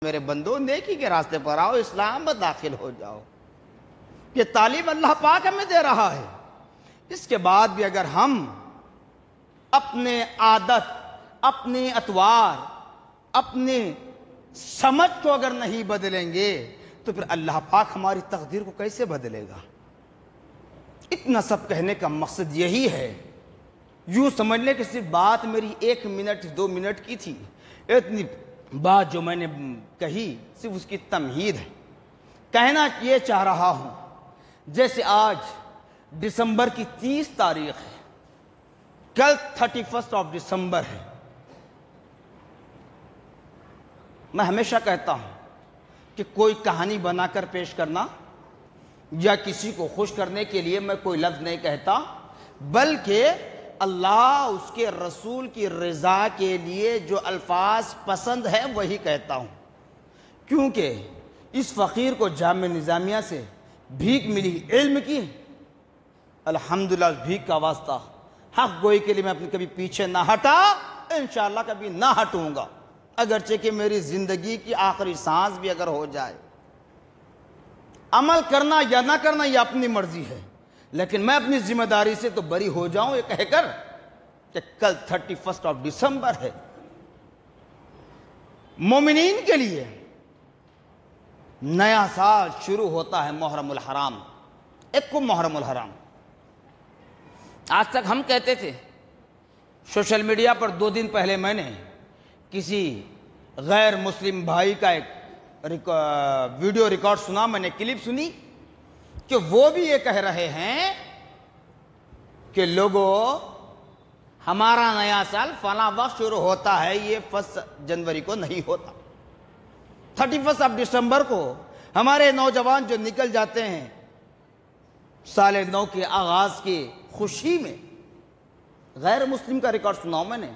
میرے بندو نیکی کے راستے پر آؤ، اسلام میں داخل ہو جاؤ۔ یہ تعلیم اللہ پاک ہمیں دے رہا ہے۔ اس کے بعد بھی اگر ہم اپنے عادت، اپنی اطوار، اپنی سمجھ کو اگر نہیں بدلیں گے تو پھر اللہ پاک ہماری تقدیر کو کیسے بدلے گا؟ اتنا سب کہنے کا مقصد یہی ہے۔ یوں سمجھ لیں کہ صرف بات میری 1 منٹ 2 منٹ کی تھی، اتنی بات جو میں نے کہی صرف اس کی تمہید ہے۔ کہنا یہ چاہ رہا ہوں، جیسے آج دسمبر کی 30 تاریخ ہے، کل 31 دسمبر ہے۔ میں ہمیشہ کہتا ہوں کہ کوئی کہانی بنا کر پیش کرنا یا کسی کو خوش کرنے کے لیے میں کوئی لفظ نہیں کہتا، بلکہ اللہ اس کے رسول کی رضا کے لیے جو الفاظ پسند ہیں وہی کہتا ہوں۔ کیونکہ اس فقیر کو جامعہ نظامیہ سے بھیک ملی علم کی، الحمدللہ اس بھیک کا واسطہ حق گوئی کے لیے میں اپنے کبھی پیچھے نہ ہٹا، انشاءاللہ کبھی نہ ہٹوں گا، اگرچہ کہ میری زندگی کی آخری سانس بھی اگر ہو جائے۔ عمل کرنا یا نہ کرنا یہ اپنی مرضی ہے، لیکن میں اپنی ذمہ داری سے تو بری ہو جاؤں یہ کہہ کر کہ کل 31 دسمبر ہے۔ مومنین کے لیے نیا سال شروع ہوتا ہے محرم الحرام، ایک کو محرم الحرام۔ آج تک ہم کہتے تھے، سوشل میڈیا پر 2 دن پہلے میں نے کسی غیر مسلم بھائی کا ایک ویڈیو ریکارڈ سنا، میں نے کلپ سنی کہ وہ بھی یہ کہہ رہے ہیں کہ لوگوں ہمارا نیا سال فلاں وقت شروع ہوتا ہے، یہ 1 جنوری کو نہیں ہوتا۔ 31 دسمبر کو ہمارے نوجوان جو نکل جاتے ہیں سال نو کے آغاز کی خوشی میں، غیر مسلم کا ریکارڈ سناؤں میں نے،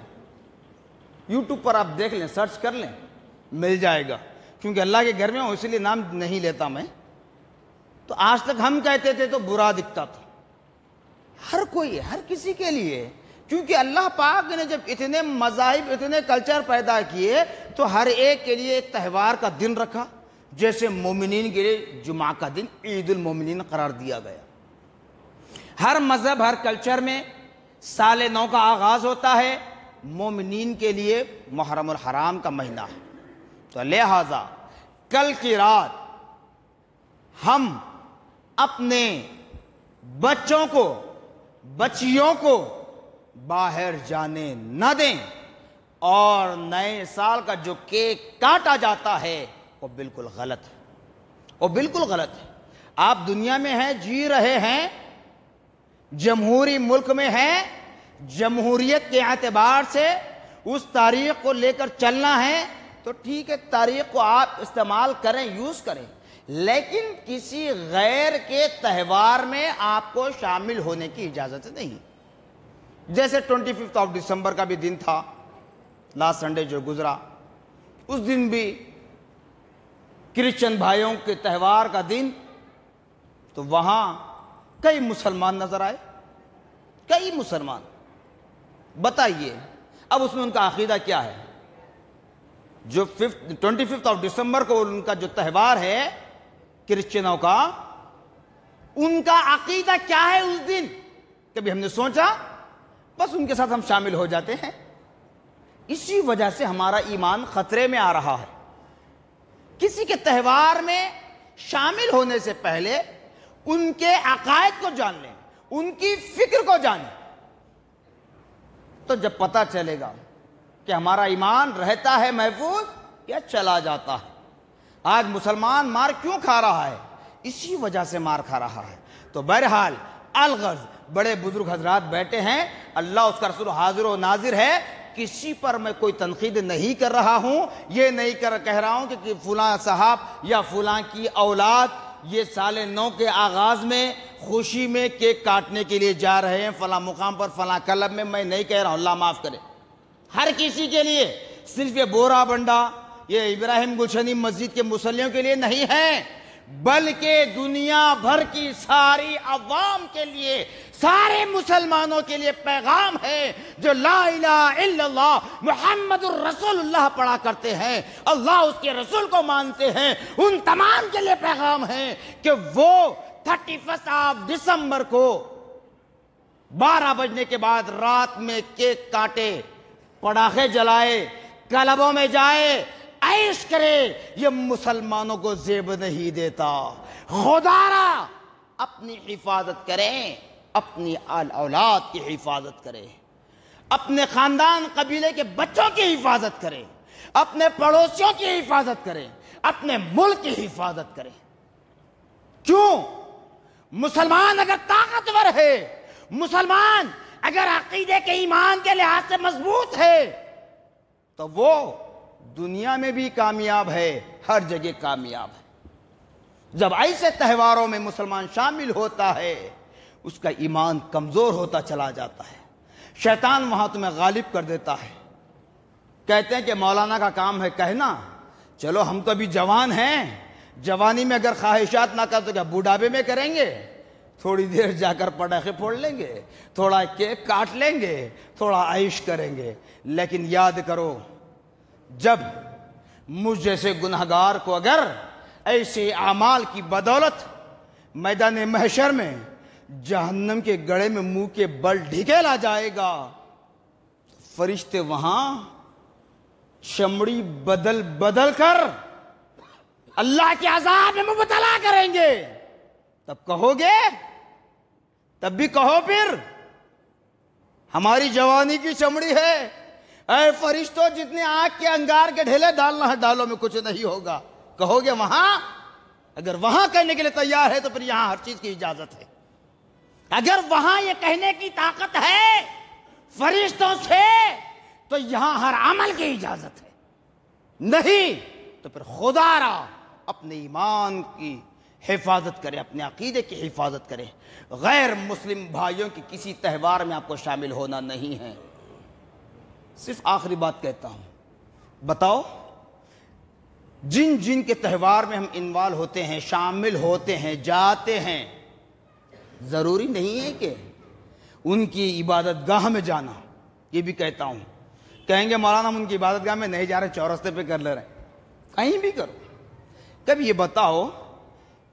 یوٹیوب پر آپ دیکھ لیں، سرچ کر لیں، مل جائے گا، کیونکہ اللہ کے گھر میں ہوں اس لیے نام نہیں لیتا میں۔ تو آج تک ہم کہتے تھے تو برا دکھتا تھا، ہر کوئی، ہر کسی کے لیے، کیونکہ اللہ پاک نے جب اتنے مذاہب، اتنے کلچر پیدا کیے تو ہر ایک کے لیے ایک تہوار کا دن رکھا۔ جیسے مومنین کے لیے جمعہ کا دن عید المومنین قرار دیا گیا۔ ہر مذہب، ہر کلچر میں سال نو کا آغاز ہوتا ہے، مومنین کے لیے محرم الحرام کا مہینہ ہے۔ تو لہذا کل کی رات ہم اپنے بچوں کو، بچیوں کو باہر جانے نہ دیں، اور نئے سال کا جو کیک کاٹا جاتا ہے وہ بالکل غلط ہے، وہ بالکل غلط ہے۔ آپ دنیا میں ہیں، جی رہے ہیں، جمہوری ملک میں ہیں، جمہوریت کے اعتبار سے اس تاریخ کو لے کر چلنا ہے تو ٹھیک ہے، تاریخ کو آپ استعمال کریں، یوز کریں، لیکن کسی غیر کے تہوار میں آپ کو شامل ہونے کی اجازت نہیں۔ جیسے 25 دسمبر کا بھی دن تھا، لاسٹ سنڈے جو گزرا، اس دن بھی کرسچن بھائیوں کے تہوار کا دن، تو وہاں کئی مسلمان نظر آئے، کئی مسلمان۔ بتائیے اب اس میں ان کا عقیدہ کیا ہے؟ جو 25 دسمبر کو ان کا جو تہوار ہے کرسچنوں کا، ان کا عقیدہ کیا ہے اس دن؟ کبھی ہم نے سوچا؟ بس ان کے ساتھ ہم شامل ہو جاتے ہیں۔ اسی وجہ سے ہمارا ایمان خطرے میں آ رہا ہے۔ کسی کے تہوار میں شامل ہونے سے پہلے ان کے عقائد کو جان لیں، ان کی فکر کو جانیں، تو جب پتہ چلے گا کہ ہمارا ایمان رہتا ہے محفوظ یا چلا جاتا ہے۔ آج مسلمان مار کیوں کھا رہا ہے؟ اسی وجہ سے مار کھا رہا ہے۔ تو بہرحال الغرض بڑے بزرگ حضرات بیٹھے ہیں، اللہ اس کا رسول حاضر و ناظر ہے، کسی پر میں کوئی تنقید نہیں کر رہا ہوں، یہ نہیں کہہ رہا ہوں کہ فلاں صاحب یا فلاں کی اولاد یہ سال نو کے آغاز میں خوشی میں کیک کاٹنے کے لیے جا رہے ہیں فلاں مقام پر، فلاں کلب میں نہیں کہہ رہا ہوں، اللہ معاف کرے۔ ہر کسی کے لیے، صرف یہ بورا بنڈا، یہ ابراہیم گلشنی مسجد کے مصلیوں کے لیے نہیں ہے، بلکہ دنیا بھر کی ساری عوام کے لیے، سارے مسلمانوں کے لیے پیغام ہے۔ جو لا الہ الا اللہ محمد الرسول اللہ پڑھا کرتے ہیں، اللہ اس کے رسول کو مانتے ہیں، ان تمام کے لیے پیغام ہے کہ وہ 31 دسمبر کو 12 بجنے کے بعد رات میں کیک کاٹے، پٹاخے جلائے، کلبوں میں جائے، عیش کرے۔ یہ مسلمانوں کو زیب نہیں دیتا۔ خدا را اپنی حفاظت کریں، اپنی آل اولاد کی حفاظت کریں، اپنے خاندان قبیلے کے بچوں کی حفاظت کریں، اپنے پڑوسیوں کی حفاظت کریں، اپنے ملک کی حفاظت کریں۔ کیوں؟ مسلمان اگر طاقتور ہے، مسلمان اگر عقیدے کے ایمان کے لحاظ سے مضبوط ہے، تو وہ دنیا میں بھی کامیاب ہے، ہر جگہ کامیاب ہے۔ جب ایسے تہواروں میں مسلمان شامل ہوتا ہے، اس کا ایمان کمزور ہوتا چلا جاتا ہے، شیطان وہاں تمہیں غالب کر دیتا ہے۔ کہتے ہیں کہ مولانا کا کام ہے کہنا، چلو ہم تو ابھی جوان ہیں، جوانی میں اگر خواہشات نہ کر تو کیا بوڑھاپے میں کریں گے؟ تھوڑی دیر جا کر پٹاخے پھوڑ لیں گے، تھوڑا کیک کاٹ لیں گے، تھوڑا عیش کریں گے۔ لیکن یاد کرو، جب مجھ جیسے گنہگار کو اگر ایسے اعمال کی بدولت میدان محشر میں جہنم کے گڑھے میں منہ کے بل ڈھکیلا جائے گا، فرشتے وہاں چمڑی بدل بدل کر اللہ کے عذاب میں مبتلا کریں گے۔ تب کہو گے، تب بھی کہو پھر ہماری جوانی کی چمڑی ہے، اے فرشتوں جتنے آگ کے انگار کے ڈھیلے ڈالنا ہے ڈالو، میں کچھ نہیں ہوگا، کہو گے وہاں؟ اگر وہاں کہنے کے لیے تیار ہے تو پھر یہاں ہر چیز کی اجازت ہے۔ اگر وہاں یہ کہنے کی طاقت ہے فرشتوں سے تو یہاں ہر عمل کی اجازت ہے، نہیں تو پھر خدا را اپنے ایمان کی حفاظت کرے، اپنے عقیدے کی حفاظت کرے۔ غیر مسلم بھائیوں کی کسی تہوار میں آپ کو شامل ہونا نہیں ہے۔ صرف آخری بات کہتا ہوں، بتاؤ جن جن کے تہوار میں ہم انوالو ہوتے ہیں، شامل ہوتے ہیں، جاتے ہیں، ضروری نہیں ہے کہ ان کی عبادت گاہ میں جانا۔ یہ بھی کہتا ہوں، کہیں گے مولانا ہم ان کی عبادت گاہ میں نہیں جا رہے، چورستے پہ کر لے رہے ہیں، کہیں بھی کرو۔ کبھی یہ بتاؤ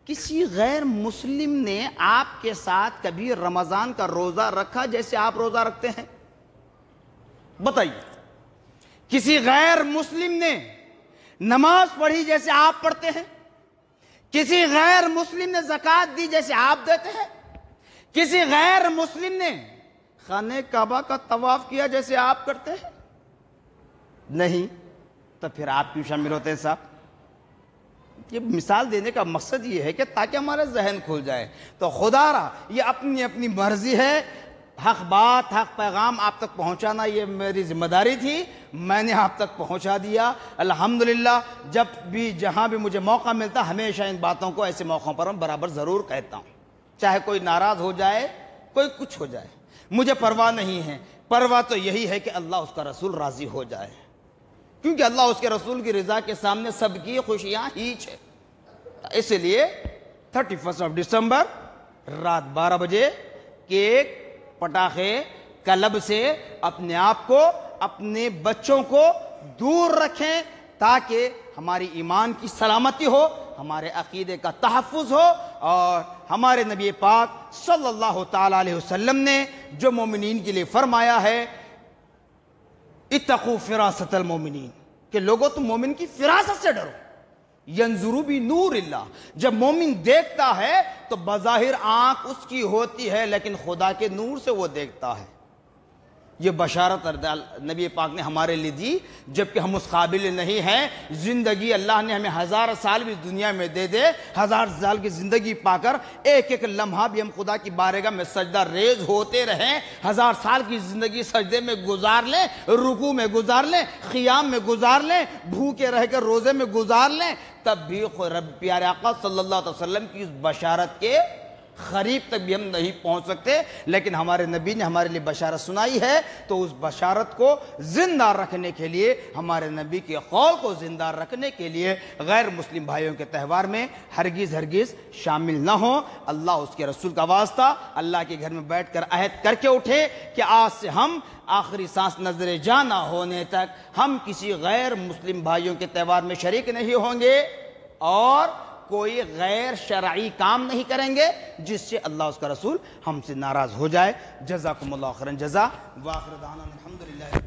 کسی غیر مسلم نے آپ کے ساتھ کبھی رمضان کا روزہ رکھا جیسے آپ روزہ رکھتے ہیں؟ بتائیے، کسی غیر مسلم نے نماز پڑھی جیسے آپ پڑھتے ہیں؟ کسی غیر مسلم نے زکوٰۃ دی جیسے آپ دیتے ہیں؟ کسی غیر مسلم نے خانہ کعبہ کا طواف کیا جیسے آپ کرتے ہیں؟ نہیں، تو پھر آپ کیوں شامل ہوتے ہیں صاحب؟ یہ مثال دینے کا مقصد یہ ہے کہ تاکہ ہمارا ذہن کھل جائے۔ تو خدا را یہ اپنی اپنی مرضی ہے، حق بات، حق پیغام آپ تک پہنچانا یہ میری ذمہ داری تھی، میں نے آپ تک پہنچا دیا الحمدللہ۔ جب بھی جہاں بھی مجھے موقع ملتا ہمیشہ ان باتوں کو ایسے موقعوں پر میں برابر ضرور کہتا ہوں، چاہے کوئی ناراض ہو جائے، کوئی کچھ ہو جائے، مجھے پرواہ نہیں ہے۔ پرواہ تو یہی ہے کہ اللہ اس کا رسول راضی ہو جائے، کیونکہ اللہ اس کے رسول کی رضا کے سامنے سب کی خوشیاں ہیچ ہے۔ اس لیے 31 دسمبر رات 12 بجے کیک، پٹاخے، کلب سے اپنے آپ کو، اپنے بچوں کو دور رکھیں تاکہ ہماری ایمان کی سلامتی ہو، ہمارے عقیدے کا تحفظ ہو، اور ہمارے نبی پاک صلی اللہ تعالیٰ علیہ وسلم نے جو مومنین کے لیے فرمایا ہے اتقوا فراست المومنین، کہ لوگوں تم مومن کی فراست سے ڈرو۔ ینظروا بنور اللہ، جب مومن دیکھتا ہے تو بظاہر آنکھ اس کی ہوتی ہے لیکن خدا کے نور سے وہ دیکھتا ہے۔ یہ بشارت نبی پاک نے ہمارے لیے دی، جبکہ ہم اس قابل نہیں ہیں۔ زندگی اللہ نے ہمیں 1000 سال بھی دنیا میں دے دے، 1000 سال کی زندگی پا کر ایک ایک لمحہ بھی ہم خدا کی بارگاہ میں سجدہ ریز ہوتے رہیں، 1000 سال کی زندگی سجدے میں گزار لیں، رکوع میں گزار لیں، قیام میں گزار لیں، بھوکے رہ کر روزے میں گزار لیں، تب بھی رب پیارے آقا صلی اللہ علیہ وسلم کی اس بشارت کے قریب تک بھی ہم نہیں پہنچ سکتے، لیکن ہمارے نبی نے ہمارے لیے بشارت سنائی ہے، تو اس بشارت کو زندہ رکھنے کے لیے، ہمارے نبی کے قول کو زندہ رکھنے کے لیے غیر مسلم بھائیوں کے تہوار میں ہرگز شامل نہ ہوں۔ اللہ اس کے رسول کا واسطہ اللہ کے گھر میں بیٹھ کر عہد کر کے اٹھے کہ آج سے ہم آخری سانس نظر جاں نہ ہونے تک ہم کسی غیر مسلم بھائیوں کے تہوار میں شریک نہیں ہوں گے، اور کوئی غیر شرعی کام نہیں کریں گے جس سے اللہ اس کا رسول ہم سے ناراض ہو جائے۔ جزاکم اللہ خیرا جزا، وآخر دعوانا الحمدللہ۔